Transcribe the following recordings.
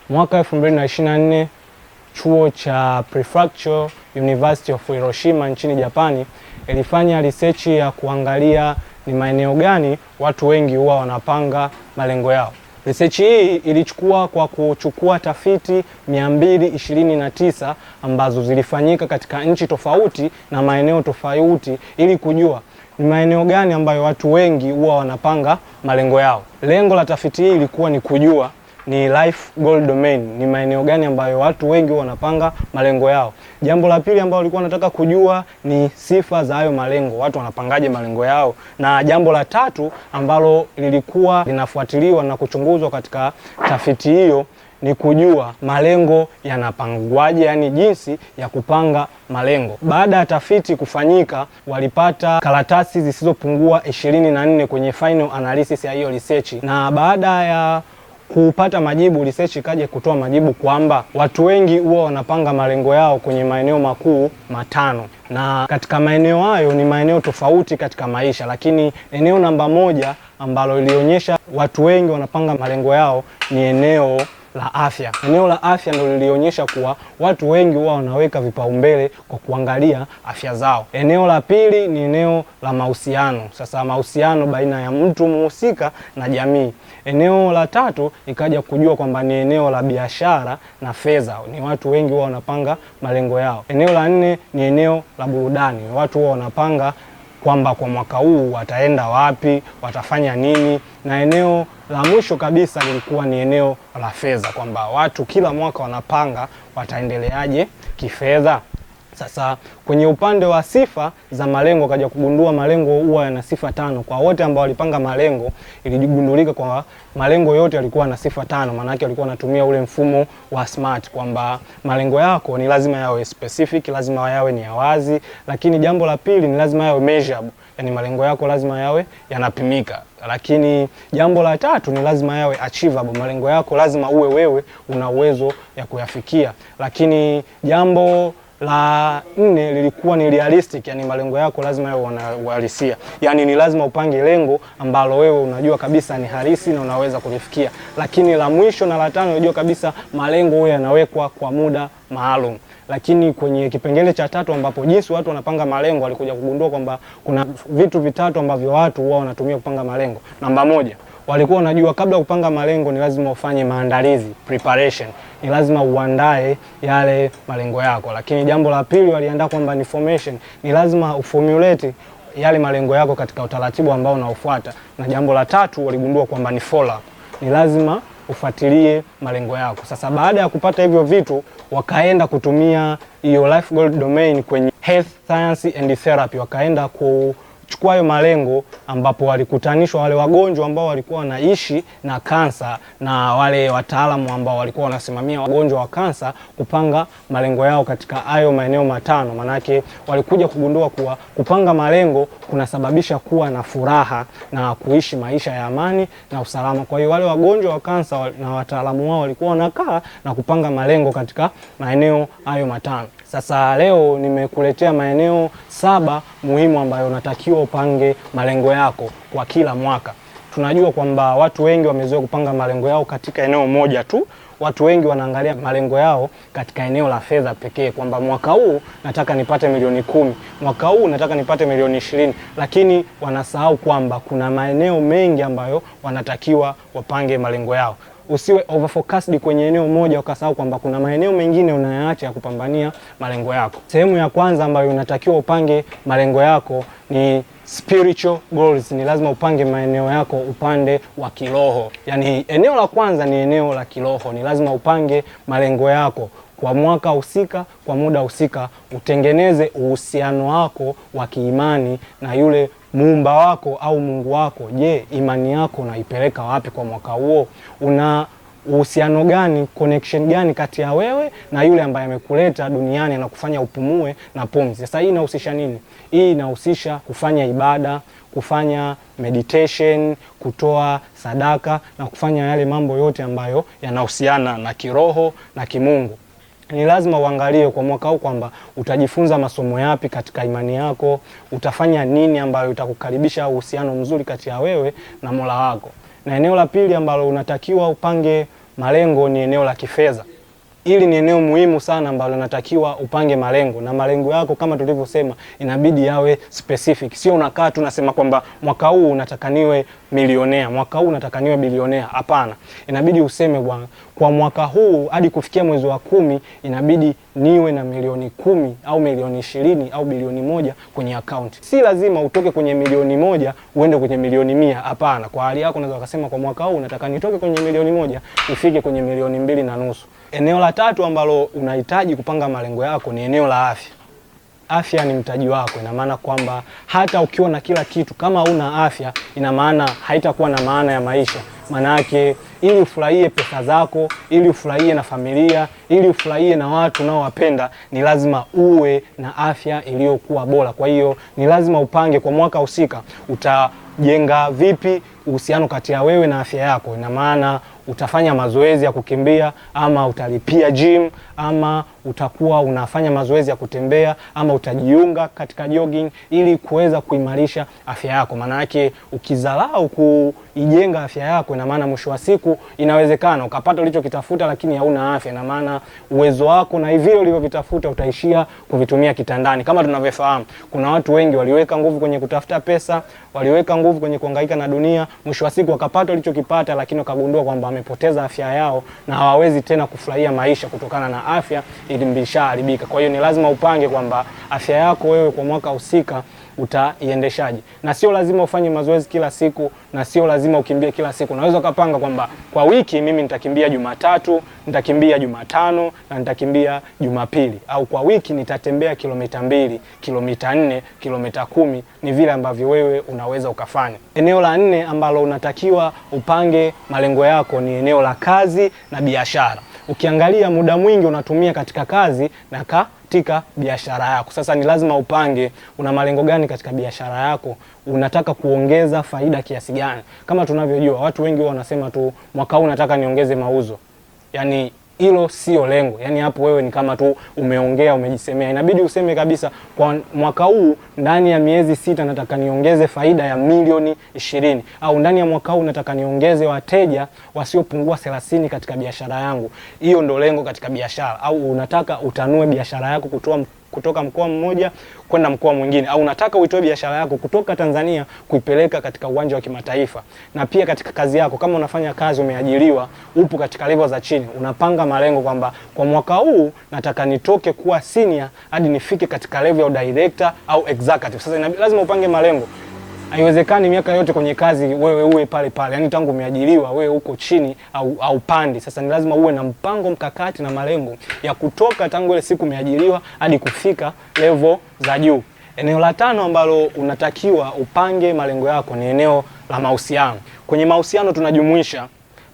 Mwaka 2024 chuo cha Prefectural University of Hiroshima nchini Japani ilifanya research ya kuangalia ni maeneo gani watu wengi huwa wanapanga malengo yao. Research hii ilichukua kwa kuchukua tafiti 229 ambazo zilifanyika katika nchi tofauti na maeneo tofauti ili kujua ni maeneo gani ambayo watu wengi huwa wanapanga malengo yao. Lengo la tafiti hii ilikuwa ni kujua ni life goal domain, ni maeneo gani ambayo watu wengi wanapanga malengo yao. Jambo la pili ambalo walikuwa wanataka kujua ni sifa za hayo malengo, watu wanapangaje malengo yao. Na jambo la tatu ambalo lilikuwa linafuatiliwa na kuchunguzwa katika tafiti hiyo ni kujua malengo yanapangwaje, yani jinsi ya kupanga malengo. Baada ya tafiti kufanyika, walipata karatasi zisizopungua 24 kwenye final analysis ya hiyo research, na baada ya kupata majibu, research ikaje kutoa majibu kwamba watu wengi huwa wanapanga malengo yao kwenye maeneo makuu matano, na katika maeneo hayo ni maeneo tofauti katika maisha, lakini eneo namba moja ambalo ilionyesha watu wengi wanapanga malengo yao ni eneo la afya. Eneo la afya ndio lilionyesha kuwa watu wengi huwa wanaweka vipaumbele kwa kuangalia afya zao. Eneo la pili ni eneo la mahusiano. Sasa mahusiano baina ya mtu mhusika na jamii. Eneo la tatu ikaja kujua kwamba ni eneo la biashara na fedha. Ni watu wengi huwa wanapanga malengo yao. Eneo la nne ni eneo la burudani. Watu huwa wanapanga kwamba kwa mwaka huu wataenda wapi, watafanya nini. Na eneo la mwisho kabisa lilikuwa ni eneo la fedha, kwamba watu kila mwaka wanapanga wataendeleaje kifedha. Sasa kwenye upande wa sifa za malengo kaja kugundua malengo huwa yana sifa 5. Kwa wote ambao walipanga malengo iligundulika kwa malengo yote yalikuwa na sifa 5. Maana yake walikuwa wanatumia ule mfumo wa SMART, kwamba malengo yako ni lazima yawe specific, lazima yawe ni ya wazi, lakini jambo la pili ni lazima yawe measurable. Yani malengo yako lazima yawe yanapimika. Lakini jambo la tatu ni lazima yawe achievable. Malengo yako lazima uwe wewe una uwezo ya kuyafikia. Lakini jambo la 4 lilikuwa ni realistic, yani malengo yako lazima yawe uhalisia. Yani ni lazima upange lengo ambalo wewe unajua kabisa ni halisi na unaweza kulifikia. Lakini la mwisho na la 5 unajua kabisa malengo wewe yanawekwa kwa muda maalum. Lakini kwenye kipengele cha 3 ambapo jinsi watu wanapanga malengo, walikuja kugundua kwamba kuna vitu vitatu ambavyo watu huwa wanatumia kupanga malengo. Namba 1, walikuwa wanajua kabla kupanga malengo ni lazima ufanye maandalizi, preparation. Ni lazima uandae yale malengo yako. Lakini jambo la pili waliandaa kwamba ni formation. Ni lazima uformulate yale malengo yako katika utaratibu ambao unaofuata. Na jambo la 3 waligundua kwamba ni follow up. Ni lazima ufuatilie malengo yako. Sasa baada ya kupata hivyo vitu, wakaenda kutumia hiyo life goal domain kwenye health science and therapy. Wakaenda kuchukua hayo malengo ambapo walikutanishwa wale wagonjwa ambao walikuwa wanaishi na kansa na wale wataalamu ambao walikuwa wanasimamia wagonjwa wa kansa kupanga malengo yao katika hayo maeneo matano. Manake walikuja kugundua kuwa kupanga malengo kunasababisha kuwa na furaha na kuishi maisha ya amani na usalama. Kwa hiyo wale wagonjwa wa kansa na wataalamu wao walikuwa wanakaa na kupanga malengo katika maeneo hayo matano. Sasa leo nimekuletea maeneo 7 muhimu ambayo unatakiwa upange malengo yako kwa kila mwaka. Tunajua kwamba watu wengi wamezoea kupanga malengo yao katika eneo moja tu. Watu wengi wanaangalia malengo yao katika eneo la fedha pekee, kwamba mwaka huu nataka nipate milioni 10, mwaka huu nataka nipate milioni 20, lakini wanasahau kwamba kuna maeneo mengi ambayo wanatakiwa wapange malengo yao. Usiwe overfocused kwenye eneo moja ukasahau kwamba kuna maeneo mengine unayaacha ya kupambania malengo yako. Sehemu ya kwanza ambayo unatakiwa upange malengo yako ni spiritual goals. Ni lazima upange maeneo yako upande wa kiroho. Yani eneo la kwanza ni eneo la kiroho. Ni lazima upange malengo yako kwa mwaka husika, kwa muda husika, utengeneze uhusiano wako wa kiimani na yule muumba wako au Mungu wako. Je, imani yako unaipeleka wapi kwa mwaka huo? Una uhusiano gani, connection gani kati ya wewe na yule ambaye amekuleta duniani na kufanya upumue na pumzi? Sasa hii inahusisha nini? Hii inahusisha kufanya ibada, kufanya meditation, kutoa sadaka na kufanya yale mambo yote ambayo yanahusiana na kiroho na kimungu. Ni lazima uangalie kwa mwaka huu kwamba utajifunza masomo yapi katika imani yako, utafanya nini ambayo utakukaribisha uhusiano mzuri kati ya wewe na Mola wako. Na eneo la pili ambalo unatakiwa upange malengo ni eneo la kifedha. Hili ni eneo muhimu sana ambalo natakiwa upange malengo, na malengo yako kama tulivyosema inabidi yawe specific. Sio unakaa tu unasema kwamba mwaka huu unataka niwe milionea, mwaka huu unataka niwe bilionea. Hapana. Inabidi useme bwana, kwa mwaka huu hadi kufikia mwezi wa 10 inabidi niwe na milioni 10 au milioni 20 au bilioni 1 kwenye account. Si lazima utoke kwenye milioni 1 uende kwenye milioni 100. Hapana. Kwa hali yako unaweza kusema kwa mwaka huu unataka nitoke kwenye milioni 1 ifike kwenye milioni 2.5. Eneo la tatu ambalo unahitaji kupanga malengo yako ni eneo la afya. Afya ni mtaji wako. Ina maana kwamba hata ukiwa na kila kitu, kama huna afya, ina maana haitakuwa na maana ya maisha. Maana yake ili ufurahie pesa zako, ili ufurahie na familia, ili ufurahie na watu unaowapenda, ni lazima uwe na afya iliyokuwa bora. Kwa hiyo ni lazima upange kwa mwaka husika utajenga vipi uhusiano kati ya wewe na afya yako. Ina maana utafanya mazoezi ya kukimbia, ama utalipia gym, ama utakuwa unafanya mazoezi ya kutembea, ama utajiunga katika jogging ili kuweza kuimarisha afya yako. Maana yake ukizarau kuijenga afya yako, ina maana mwisho wa siku inawezekana ukapata ulichokitafuta lakini hauna afya. Ina maana uwezo wako na hivyo ulivyovitafuta utaishia kuvitumia kitandani. Kama tunavyofahamu, kuna watu wengi waliweka nguvu kwenye kutafuta pesa, waliweka nguvu kwenye kuhangaika na dunia, mwisho wa siku wakapata ulichokipata lakini wakagundua kwamba wamepoteza afya yao na hawawezi tena kufurahia maisha kutokana na afya ilishaharibika. Kwa hiyo ni lazima upange kwamba afya yako wewe kwa mwaka husika utaiendeshaje. Na sio lazima ufanye mazoezi kila siku, na sio lazima ukimbie kila siku. Unaweza kupanga kwamba kwa wiki mimi nitakimbia Jumatatu, nitakimbia Jumatano na nitakimbia Jumapili, au kwa wiki nitatembea kilomita 2, kilomita 4, kilomita 10. Ni vile ambavyo wewe unaweza ukafanya. Eneo la 4 ambalo unatakiwa upange malengo yako ni eneo la kazi na biashara. Ukiangalia muda mwingi unatumia katika kazi na katika biashara yako. Sasa ni lazima upange una malengo gani katika biashara yako, unataka kuongeza faida kiasi gani. Kama tunavyojua watu wengi wanasema tu mwaka huu nataka niongeze mauzo. Yaani hilo sio lengo. Yaani hapo wewe ni kama tu umeongea, umejisemea. Inabidi useme kabisa kwa mwaka huu ndani ya miezi 6 nataka niongeze faida ya milioni 20, au ndani ya mwaka huu nataka niongeze wateja wasiopungua 30 katika biashara yangu. Hiyo ndo lengo katika biashara. Au unataka utanue biashara yako kutoka mkoa mmoja kwenda mkoa mwingine, au unataka uitoe biashara yako kutoka Tanzania kuipeleka katika uwanja wa kimataifa. Na pia katika kazi yako, kama unafanya kazi umeajiriwa, upo katika level za chini, unapanga malengo kwamba kwa mwaka huu nataka nitoke kuwa senior hadi nifike katika level ya director au executive. Sasa lazima upange malengo. Haiwezekani miaka yote kwenye kazi wewe uwe pale pale. Yaani tangu umeajiriwa wewe uko chini au pandi. Sasa ni lazima uwe na mpango mkakati na malengo ya kutoka tangu ile siku umeajiriwa hadi kufika level za juu. Eneo la 5 ambalo unatakiwa upange malengo yako ni eneo la mahusiano. Kwenye mahusiano tunajumuisha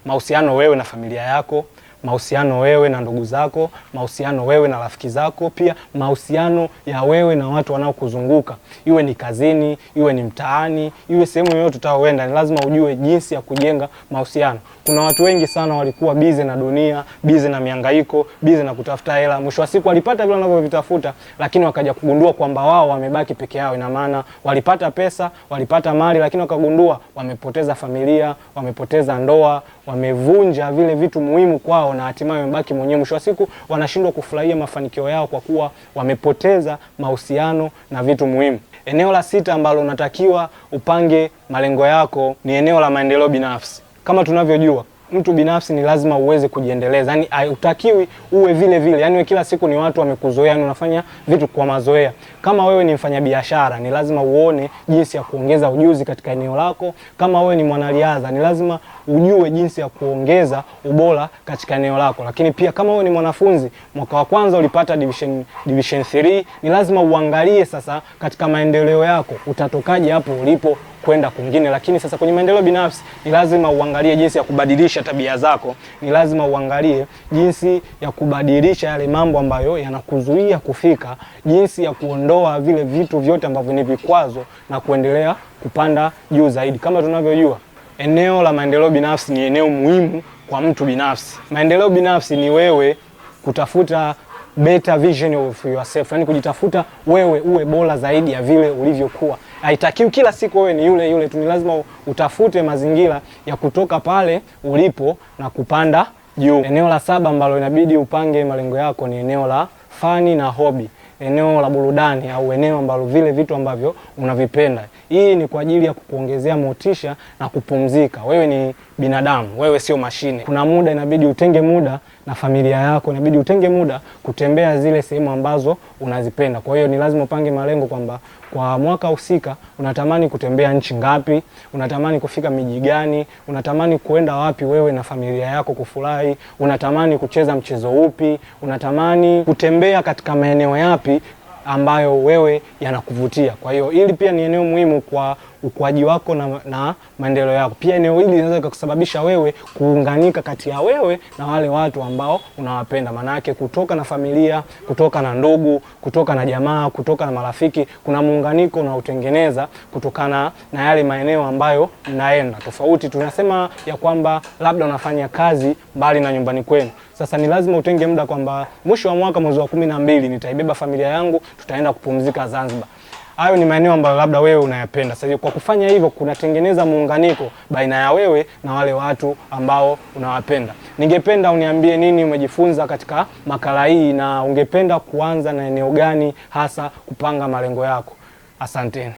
mahusiano wewe na familia yako, mahusiano wewe na ndugu zako, mahusiano wewe na rafiki zako, pia mahusiano ya wewe na watu wanaokuzunguka. Iwe ni kazini, iwe ni mtaani, iwe sehemu yoyote utaoenda, ni lazima ujue jinsi ya kujenga mahusiano. Kuna watu wengi sana walikuwa busy na dunia, busy na mihangaiko, busy na kutafuta hela. Mwisho wa siku walipata vile wanavyovitafuta, lakini wakaja kugundua kwamba wao wamebaki peke yao. Ina maana walipata pesa, walipata mali, lakini wakagundua wamepoteza familia, wamepoteza ndoa, wamevunja vile vitu muhimu kwao, na hatimaye wamebaki mwenyewe. Mwisho wa siku wanashindwa kufurahia mafanikio yao kwa kuwa wamepoteza mahusiano na vitu muhimu. Eneo la 6 ambalo unatakiwa upange malengo yako ni eneo la maendeleo binafsi. Kama tunavyojua, mtu binafsi ni lazima uweze kujiendeleza. Yaani utakiwi uwe vile vile. Yaani wewe kila siku ni watu wamekuzoea, yani unafanya vitu kwa mazoea. Kama wewe ni mfanyabiashara, ni lazima uone jinsi ya kuongeza ujuzi katika eneo lako. Kama wewe ni mwanariadha, ni lazima ujue jinsi ya kuongeza ubora katika eneo lako. Lakini pia kama wewe ni mwanafunzi, mwaka wa kwanza ulipata division 3, ni lazima uangalie sasa katika maendeleo yako utatokaje hapo ulipo kwenda kwingine. Lakini sasa kwenye maendeleo binafsi ni lazima uangalie jinsi ya kubadilisha tabia zako, ni lazima uangalie jinsi ya kubadilisha yale mambo ambayo yanakuzuia kufika, jinsi ya kuondoa vile vitu vyote ambavyo ni vikwazo na kuendelea kupanda juu zaidi. Kama tunavyojua, eneo la maendeleo binafsi ni eneo muhimu kwa mtu binafsi. Maendeleo binafsi ni wewe kutafuta better vision of yourself, yani kujitafuta wewe uwe bora zaidi ya vile ulivyokuwa. Haitakiwi kila siku wewe ni yule tu, ni lazima utafute mazingira ya kutoka pale ulipo na kupanda juu. Eneo la 7 ambalo inabidi upange malengo yako ni eneo la fani na hobi, eneo la burudani au eneo ambalo vile vitu ambavyo unavipenda. Hii ni kwa ajili ya kukuongezea motisha na kupumzika. Wewe ni binadamu, wewe sio mashine. Kuna muda inabidi utenge muda na familia yako, inabidi utenge muda kutembea zile sehemu ambazo unazipenda. Kwa hiyo ni lazima upange malengo kwamba kwa mwaka husika unatamani kutembea nchi ngapi, unatamani kufika miji gani, unatamani kuenda wapi wewe na familia yako kufurahi, unatamani kucheza mchezo upi, unatamani kutembea katika maeneo yapi ambayo wewe yanakuvutia. Kwa hiyo hili pia ni eneo muhimu kwa ukuaji wako na maendeleo yako. Pia eneo hili linaweza kusababisha wewe kuunganika kati ya wewe na wale watu ambao unawapenda. Maana yake kutoka na familia, kutoka na ndugu, kutoka na jamaa, kutoka na marafiki, kuna muunganiko unaotengeneza kutokana na yale maeneo ambayo mnaenda. Tofauti tunasema ya kwamba labda unafanya kazi mbali na nyumbani kwenu. Sasa ni lazima utenge muda kwamba mwisho wa mwaka mwezi wa 12 nitaibeba familia yangu, tutaenda kupumzika Zanzibar. Hayo ni maeneo ambayo labda wewe unayapenda. Sasa kwa kufanya hivyo kunatengeneza muunganiko baina ya wewe na wale watu ambao unawapenda. Ningependa uniambie nini umejifunza katika makala hii na ungependa kuanza na eneo gani hasa kupanga malengo yako. Asanteni.